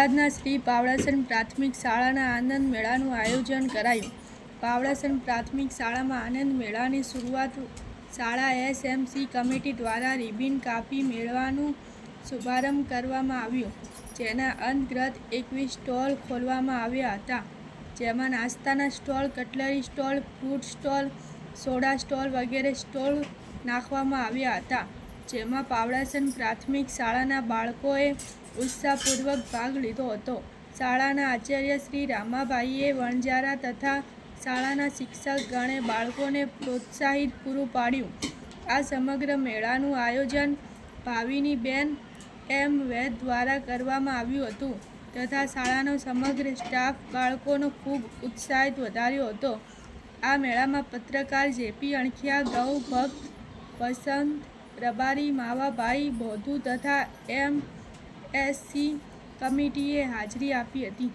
બોટાદના શ્રી પાવડાસણ પ્રાથમિક શાળાના આનંદ મેળાનું આયોજન કરાયું। પાવડાસણ પ્રાથમિક શાળામાં આનંદ મેળાની શરૂઆત શાળા એસએમસી કમિટી દ્વારા રિબિન કાપી મેળાનું શુભારંભ કરવામાં આવ્યો, જેના અંતર્ગત 21 સ્ટોલ ખોલવામાં આવ્યા હતા, જેમાં નાસ્તાના stall, cutlery stall, fruit stall, soda stall વગેરે સ્ટોલ નાખવામાં આવ્યા હતા, જેમાં પાવડાસણ પ્રાથમિક શાળાના બાળકોએ ઉત્સાહપૂર્વક ભાગ લીધો હતો। શાળાના આચાર્ય શ્રી રામાભાઈએ વણજારા તથા શાળાના શિક્ષકગણે બાળકોને પ્રોત્સાહિત પૂરું પાડ્યું। આ સમગ્ર મેળાનું આયોજન ભાવિનીબેન એમ. વૈદ દ્વારા કરવામાં આવ્યું હતું તથા શાળાનો સમગ્ર સ્ટાફ બાળકોનો ખૂબ ઉત્સાહ વધાર્યો હતો। આ મેળામાં પત્રકાર જેપી અણખિયા, ગૌ ભક્ત, વસંત રબારી, માવાભાઈ બોધુ તથા એમએસસી કમિટીએ હાજરી આપી હતી।